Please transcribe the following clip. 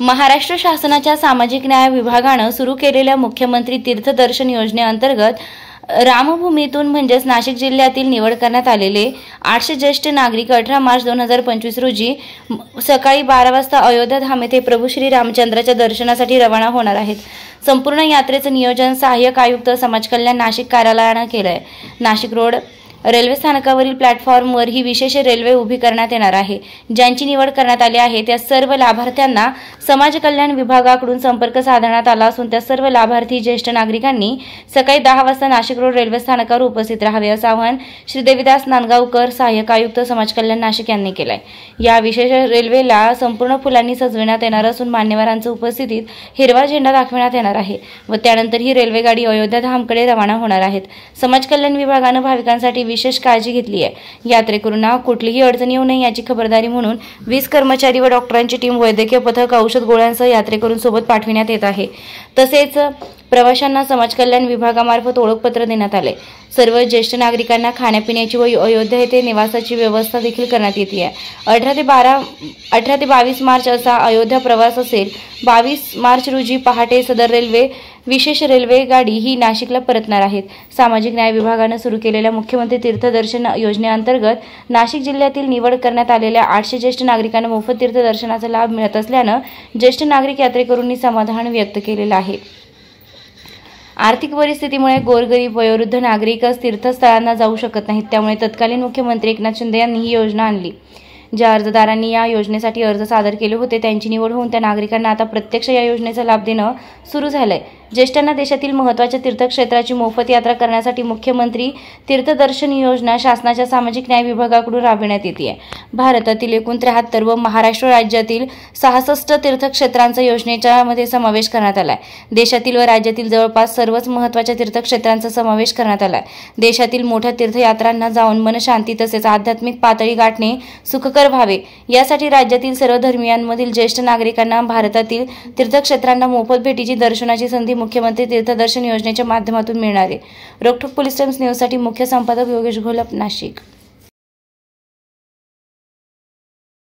महाराष्ट्र शासनाच्या सामाजिक न्याय विभागानं सुरू केलेल्या मुख्यमंत्री तीर्थदर्शन योजनेअंतर्गत रामभूमीतून म्हणजेच नाशिक जिल्ह्यातील निवड करण्यात आलेले 800 ज्येष्ठ नागरिक 18 मार्च 2025 रोजी सकाळी 12 वाजता अयोध्या धाम येथे प्रभू श्री रामचंद्राच्या दर्शनासाठी रवाना होणार आहेत। संपूर्ण यात्रेचं नियोजन सहाय्यक आयुक्त समाज कल्याण नाशिक कार्यालयानं केलंय। नाशिक रोड रेल्वे स्थानकावरील प्लॅटफॉर्मवर ही विशेष रेल्वे उभी करण्यात येणार आहे। ज्यांची निवड करण्यात आली आहे त्या सर्व लाभार्थ्यांना समाज कल्याण विभागाकडून संपर्क साधण्यात आला असून त्या सर्व लाभार्थी ज्येष्ठ नागरिकांनी सकाळी 10 वाजता नाशिक रोड रेल्वे स्थानकावर उपस्थित राहावे असं आवाहन श्री देवीदास नांदगावकर सहाय्यक आयुक्त समाज कल्याण नाशिक यांनी केलंय। या विशेष रेल्वेला संपूर्ण फुलांनी सजविण्यात येणार असून मान्यवरांच्या उपस्थितीत हिरवा झेंडा दाखवण्यात येणार आहे व त्यानंतर ही रेल्वेगाडी अयोध्या धामकडे रवाना होणार आहेत। समाज कल्याण विभागानं भाविकांसाठी विशेष काळजी घेतली आहे। यात्रेकरूंना कुठलीही अडचण येऊ नये याची खबरदारी म्हणून 20 कर्मचारी व डॉक्टरांची टीम, वैद्यकीय पथक, औषध गोळ्यांसह यात्रेकरूंसोबत पाठविण्यात येत आहे। तसेच प्रवाशांना समाज कल्याण विभागामार्फत ओळखपत्र देण्यात आले। सर्व ज्येष्ठ नागरिकांना खाण्यापिण्याची व अयोध्या येथे निवासाची व्यवस्था देखील करण्यात येते आहे। 18 ते 22 मार्च असा अयोध्या प्रवास असेल। 22 मार्च रोजी पहाटे सदर विशेष रेल्वे गाडी ही नाशिकला परतणार आहेत। सामाजिक न्याय विभागाने सुरू केलेल्या मुख्यमंत्री तीर्थदर्शन योजनेअंतर्गत नाशिक जिल्ह्यातील निवड करण्यात आलेल्या 800 ज्येष्ठ नागरिकांना मोफत तीर्थदर्शनाचा लाभ मिळत असल्याने ज्येष्ठ नागरिक यात्रेकरूंनी समाधान व्यक्त केलेलं आहे। आर्थिक परिस्थितीमुळे गोरगरीब वयोवृद्ध नागरिकच तीर्थस्थळांना जाऊ शकत नाहीत, त्यामुळे तत्कालीन मुख्यमंत्री एकनाथ शिंदे यांनी ही योजना आणली। ज्या अर्जदारांनी या योजनेसाठी अर्ज सादर केले होते त्यांची निवड होऊन त्या नागरिकांना आता प्रत्यक्ष या योजनेचा लाभ देणं सुरू झालंय। ज्येष्ठांना देशातील महत्त्वाच्या तीर्थक्षेत्राची मोफत यात्रा करण्यासाठी मुख्यमंत्री तीर्थदर्शन योजना शासनाच्या सामाजिक न्याय विभागाकडून राबविण्यात येते आहे। भारतातील एकूण 73 व महाराष्ट्र राज्यातील 66 तीर्थक्षेत्रांचा योजनेच्या मध्ये समावेश करण्यात आलाय। देशातील व राज्यातील जवळपास सर्वच महत्त्वाच्या तीर्थक्षेत्रांचा समावेश करण्यात आलाय। देशातील मोठ्या तीर्थयात्रांना जाऊन मनशांती तसेच आध्यात्मिक पातळी गाठणे सुखकर व्हावे यासाठी राज्यातील सर्व धर्मियांमधील ज्येष्ठ नागरिकांना भारतातील तीर्थक्षेत्रांना मोफत भेटीची दर्शनाची संधी मुख्यमंत्री तीर्थदर्शन योजनेच्या माध्यमातून मिळणार आहे। रोखठोक पोलीस टाइम्स न्यूजसाठी मुख्य संपादक योगेश घोलप, नाशिक।